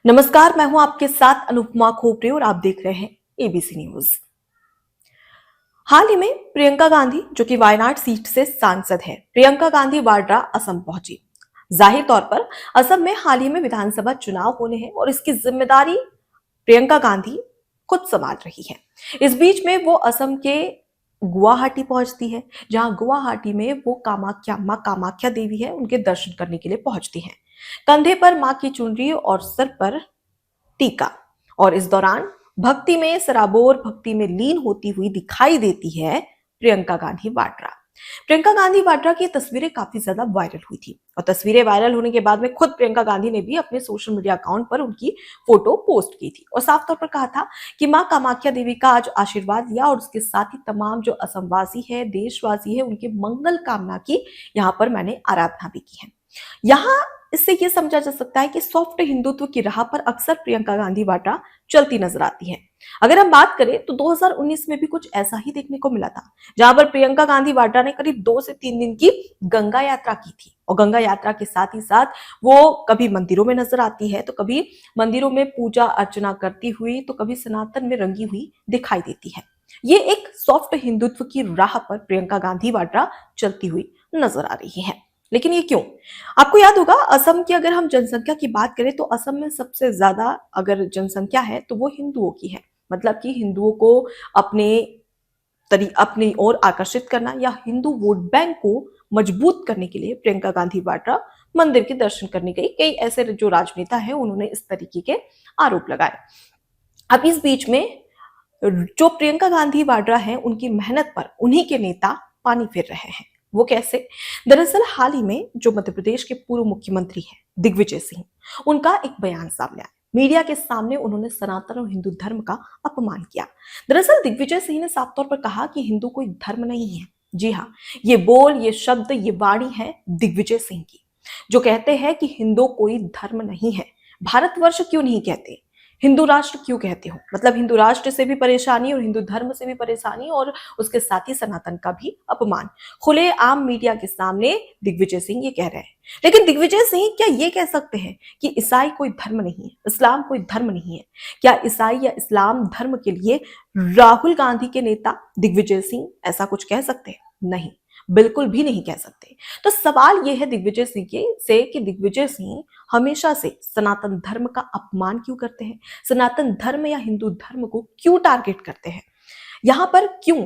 नमस्कार, मैं हूं आपके साथ अनुपमा खोपरे और आप देख रहे हैं एबीसी न्यूज। हाल ही में प्रियंका गांधी जो कि वायनाड सीट से सांसद है, प्रियंका गांधी वाड्रा असम पहुंची। जाहिर तौर पर असम में हाल ही में विधानसभा चुनाव होने हैं और इसकी जिम्मेदारी प्रियंका गांधी खुद संभाल रही है। इस बीच में वो असम के गुवाहाटी पहुंचती है, जहां गुवाहाटी में वो मां कामाख्या देवी है, उनके दर्शन करने के लिए पहुंचती हैं। कंधे पर मां की चुनरी और सर पर टीका। और इस दौरान भक्ति में लीन होती हुई दिखाई देती है प्रियंका गांधी वाड्रा। प्रियंका गांधी वाड्रा की तस्वीरें काफी ज्यादा वायरल हुई थी और तस्वीरें वायरल होने के बाद में खुद प्रियंका गांधी ने भी अपने सोशल मीडिया अकाउंट पर उनकी फोटो पोस्ट की थी और साफ तौर पर कहा था कि मां कामाख्या देवी का आज आशीर्वाद लिया और उसके साथ ही तमाम जो असमवासी है, देशवासी है, उनके मंगल कामना की यहाँ पर मैंने आराधना भी की है। यहाँ इससे ये समझा जा सकता है कि सॉफ्ट हिंदुत्व की राह पर अक्सर प्रियंका गांधी वाड्रा चलती नजर आती है। अगर हम बात करें तो 2019 में भी कुछ ऐसा ही देखने को मिला था, जहां पर प्रियंका गांधी वाड्रा ने करीब 2 से 3 दिन की गंगा यात्रा की थी और गंगा यात्रा के साथ ही साथ वो कभी मंदिरों में नजर आती है, तो कभी मंदिरों में पूजा अर्चना करती हुई, तो कभी सनातन में रंगी हुई दिखाई देती है। ये एक सॉफ्ट हिंदुत्व की राह पर प्रियंका गांधी वाड्रा चलती हुई नजर आ रही है। लेकिन ये क्यों? आपको याद होगा, असम की अगर हम जनसंख्या की बात करें तो असम में सबसे ज्यादा अगर जनसंख्या है तो वो हिंदुओं की है। मतलब कि हिंदुओं को अपने अपनी ओर आकर्षित करना या हिंदू वोट बैंक को मजबूत करने के लिए प्रियंका गांधी वाड्रा मंदिर के दर्शन करने गई। कई ऐसे जो राजनेता हैं उन्होंने इस तरीके के आरोप लगाए। अब इस बीच में जो प्रियंका गांधी वाड्रा हैं, उनकी मेहनत पर उन्हीं के नेता पानी फेर रहे हैं। वो कैसे? दरअसल हाल ही में जो मध्य प्रदेश के पूर्व मुख्यमंत्री हैं दिग्विजय सिंह, उनका एक बयान सामने आया। मीडिया के सामने उन्होंने सनातन और हिंदू धर्म का अपमान किया। दरअसल दिग्विजय सिंह ने साफ तौर पर कहा कि हिंदू कोई धर्म नहीं है। जी हाँ, ये बोल, ये शब्द, ये वाणी है दिग्विजय सिंह की, जो कहते हैं कि हिंदू कोई धर्म नहीं है। भारतवर्ष क्यों नहीं कहते, हिंदू राष्ट्र क्यों कहते हो? मतलब हिंदू राष्ट्र से भी परेशानी और हिंदू धर्म से भी परेशानी और उसके साथ ही सनातन का भी अपमान खुले आम मीडिया के सामने दिग्विजय सिंह ये कह रहे हैं। लेकिन दिग्विजय सिंह क्या ये कह सकते हैं कि ईसाई कोई धर्म नहीं है, इस्लाम कोई धर्म नहीं है? क्या ईसाई या इस्लाम धर्म के लिए राहुल गांधी के नेता दिग्विजय सिंह ऐसा कुछ कह सकते हैं? नहीं, बिल्कुल भी नहीं कह सकते। तो सवाल यह है दिग्विजय सिंह के से कि दिग्विजय सिंह हमेशा से सनातन धर्म का अपमान क्यों करते हैं? सनातन धर्म या हिंदू धर्म को क्यों टारगेट करते हैं? यहां पर क्यों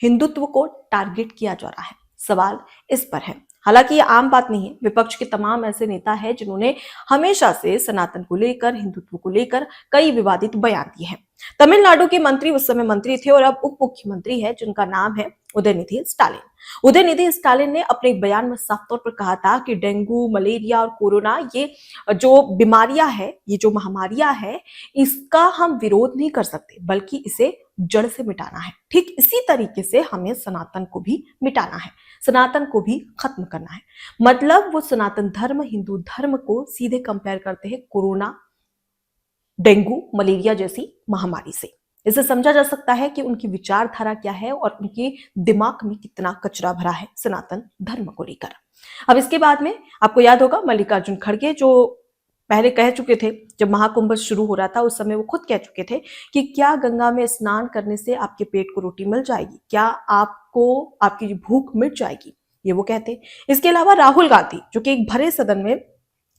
हिंदुत्व को टारगेट किया जा रहा है? सवाल इस पर है। हालांकि ये आम बात नहीं है, विपक्ष के तमाम ऐसे नेता हैं जिन्होंने हमेशा से सनातन को लेकर, हिंदुत्व को लेकर कई विवादित बयान दिए हैं। तमिलनाडु के मंत्री उस समय मंत्री थे और अब उप मुख्यमंत्री है, जिनका नाम है उदयनिधि स्टालिन। उदयनिधि स्टालिन ने अपने एक बयान में साफ तौर पर कहा था कि डेंगू, मलेरिया और कोरोना, ये जो बीमारियां है, ये जो महामारियां है, इसका हम विरोध नहीं कर सकते, बल्कि इसे जड़ से मिटाना है। ठीक इसी तरीके से हमें सनातन को भी मिटाना है, सनातन को भी खत्म करना है। मतलब वो सनातन धर्म हिंदू धर्म को सीधे कंपेयर करते हैं कोरोना, डेंगू, मलेरिया जैसी महामारी से। इसे समझा जा सकता है कि उनकी विचारधारा क्या है और उनके दिमाग में कितना कचरा भरा है सनातन धर्म को लेकर। अब इसके बाद में आपको याद होगा, मल्लिकार्जुन खड़गे जो पहले कह चुके थे, जब महाकुंभ शुरू हो रहा था उस समय वो खुद कह चुके थे कि क्या गंगा में स्नान करने से आपके पेट को रोटी मिल जाएगी, क्या आपको आपकी भूख मिट जाएगी, ये वो कहते। इसके अलावा राहुल गांधी जो कि एक भरे सदन में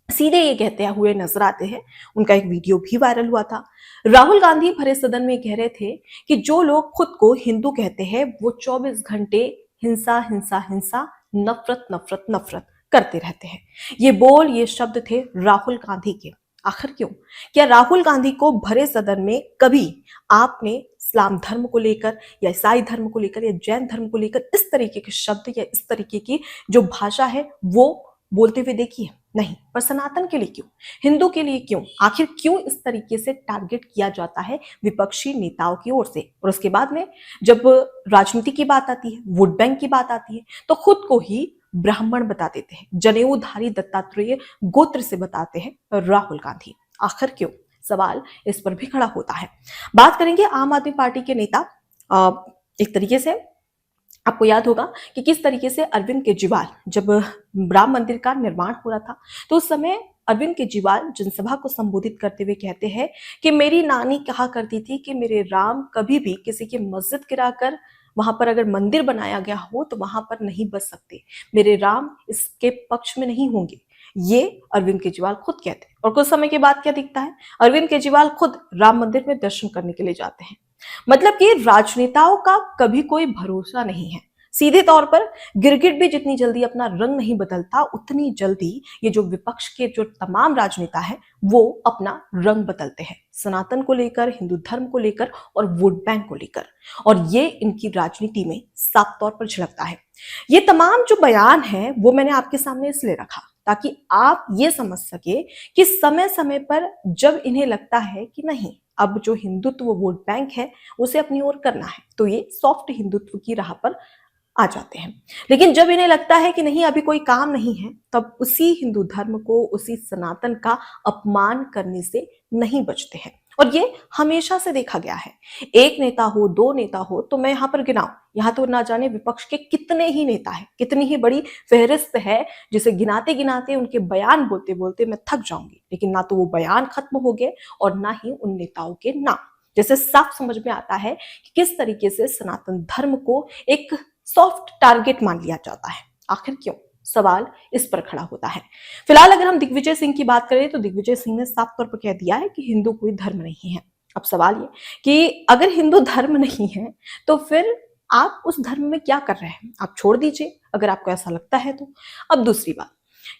सीधे ये कहते हुए नजर आते हैं, उनका एक वीडियो भी वायरल हुआ था। राहुल गांधी भरे सदन में कह रहे थे कि जो लोग खुद को हिंदू कहते हैं वो 24 घंटे हिंसा हिंसा हिंसा, नफरत नफरत नफरत करते रहते हैं। ये बोल, ये शब्द थे राहुल गांधी के। आखिर क्यों? क्या राहुल गांधी को भरे सदन में कभी आपने इस्लाम धर्म को लेकर या ईसाई धर्म को लेकर या जैन धर्म को लेकर इस तरीके के शब्द या इस तरीके की जो भाषा है वो बोलते हुए देखी है? नहीं। पर सनातन के लिए क्यों, हिंदू के लिए क्यों? आखिर क्यों इस तरीके से टारगेट किया जाता है विपक्षी नेताओं की ओर से? और उसके बाद में जब राजनीति की बात आती है, वोट बैंक की बात आती है, तो खुद को ही ब्राह्मण बता देते हैं, जनेऊधारी दत्तात्रेय गोत्र से बताते हैं राहुल गांधी। आखिर क्यों? सवाल इस पर भी खड़ा होता है। बात करेंगे आम आदमी पार्टी के नेता। एक तरीके से आपको याद होगा कि किस तरीके से अरविंद केजरीवाल, जब राम मंदिर का निर्माण हो रहा था तो उस समय अरविंद केजरीवाल जनसभा को संबोधित करते हुए कहते हैं कि मेरी नानी कहा करती थी कि मेरे राम कभी भी किसी की मस्जिद गिराकर वहां पर अगर मंदिर बनाया गया हो तो वहां पर नहीं बस सकते, मेरे राम इसके पक्ष में नहीं होंगे। ये अरविंद केजरीवाल खुद कहते हैं। और कुछ समय के बाद क्या दिखता है, अरविंद केजरीवाल खुद राम मंदिर में दर्शन करने के लिए जाते हैं। मतलब कि राजनेताओं का कभी कोई भरोसा नहीं है। सीधे तौर पर गिरगिट भी जितनी जल्दी अपना रंग नहीं बदलता, उतनी जल्दी ये जो विपक्ष के जो तमाम राजनेता है वो अपना रंग बदलते हैं, सनातन को लेकर, हिंदू धर्म को लेकर और वोट बैंक को लेकर। और ये इनकी राजनीति में साफ तौर पर झलकता है। ये तमाम जो बयान है वो मैंने आपके सामने इसलिए रखा ताकि आप ये समझ सके कि समय समय पर जब इन्हें लगता है कि नहीं, अब जो हिंदुत्व वोट बैंक है उसे अपनी ओर करना है, तो ये सॉफ्ट हिंदुत्व की राह पर आ जाते हैं। लेकिन जब इन्हें लगता है कि नहीं, अभी कोई काम नहीं है, तब उसी हिंदू धर्म को, उसी सनातन का अपमान करने से नहीं बचते हैं। और ये हमेशा से देखा गया है। एक नेता हो, दो नेता हो, तो मैं यहाँ पर गिनाऊं, यहाँ तो ना जाने विपक्ष के कितने ही नेता हैं, कितनी ही बड़ी फहरिस्त है, जिसे गिनाते गिनाते उनके बयान बोलते बोलते मैं थक जाऊंगी। लेकिन ना तो वो बयान खत्म हो गए और ना ही उन नेताओं के नाम। जैसे साफ समझ में आता है कि किस तरीके से सनातन धर्म को एक सॉफ्ट टारगेट मान लिया जाता है। आखिर क्यों? सवाल इस पर खड़ा होता है। फिलहाल अगर हम दिग्विजय सिंह की बात करें तो दिग्विजय सिंह ने साफ तौर पर कह दिया है कि हिंदू कोई धर्म नहीं है। अब सवाल ये कि अगर हिंदू धर्म नहीं है तो फिर आप उस धर्म में क्या कर रहे हैं? आप छोड़ दीजिए अगर आपको ऐसा लगता है तो। अब दूसरी बात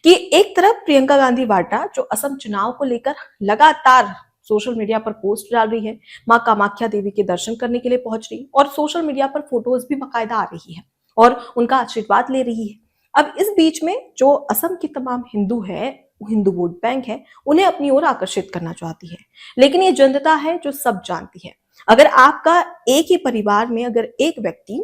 कि एक तरफ प्रियंका गांधी वाड्रा जो असम चुनाव को लेकर लगातार सोशल मीडिया पर पोस्ट डाल रही है, मां कामाख्या देवी के दर्शन करने के लिए पहुंच रही और सोशल मीडिया पर फोटोज भी बाकायदा आ रही है और उनका आशीर्वाद ले रही है। अब इस बीच में जो असम की तमाम हिंदू है, हिंदू वोट बैंक है, उन्हें अपनी ओर आकर्षित करना चाहती है। लेकिन ये जनता है जो सब जानती है। अगर आपका एक ही परिवार में अगर एक व्यक्ति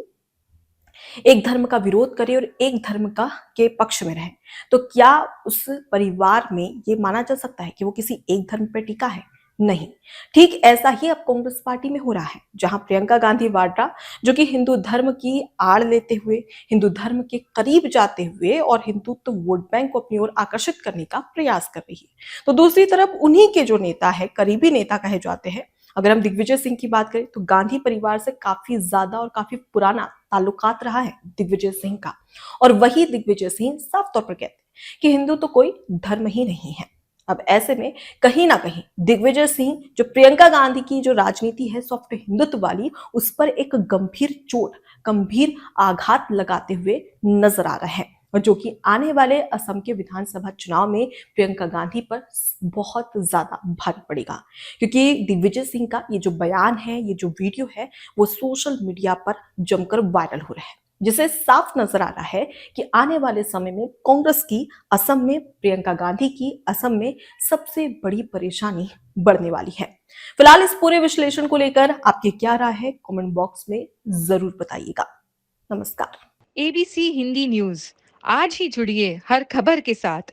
एक धर्म का विरोध करे और एक धर्म का के पक्ष में रहे, तो क्या उस परिवार में ये माना जा सकता है कि वो किसी एक धर्म पर टिका है? नहीं। ठीक ऐसा ही अब कांग्रेस पार्टी में हो रहा है, जहां प्रियंका गांधी वाड्रा जो कि हिंदू धर्म की आड़ लेते हुए, हिंदू धर्म के करीब जाते हुए और हिंदुत्व वोट बैंक को अपनी ओर आकर्षित करने का प्रयास कर रही है, तो दूसरी तरफ उन्हीं के जो नेता है, करीबी नेता कहे जाते हैं, अगर हम दिग्विजय सिंह की बात करें तो गांधी परिवार से काफी ज्यादा और काफी पुराना ताल्लुकात रहा है दिग्विजय सिंह का। और वही दिग्विजय सिंह साफ तौर पर कहते हैं कि हिंदू तो कोई धर्म ही नहीं है। अब ऐसे में कहीं ना कहीं दिग्विजय सिंह जो प्रियंका गांधी की जो राजनीति है सॉफ्ट हिंदुत्व वाली, उस पर एक गंभीर चोट, गंभीर आघात लगाते हुए नजर आ रहे हैं, और जो कि आने वाले असम के विधानसभा चुनाव में प्रियंका गांधी पर बहुत ज्यादा भारी पड़ेगा। क्योंकि दिग्विजय सिंह का ये जो बयान है, ये जो वीडियो है, वो सोशल मीडिया पर जमकर वायरल हो रहा है, जिसे साफ नजर आ रहा है कि आने वाले समय में कांग्रेस की असम में, प्रियंका गांधी की असम में सबसे बड़ी परेशानी बढ़ने वाली है। फिलहाल इस पूरे विश्लेषण को लेकर आपकी क्या राय है, कमेंट बॉक्स में जरूर बताइएगा। नमस्कार। एबीसी हिंदी न्यूज, आज ही जुड़िए हर खबर के साथ।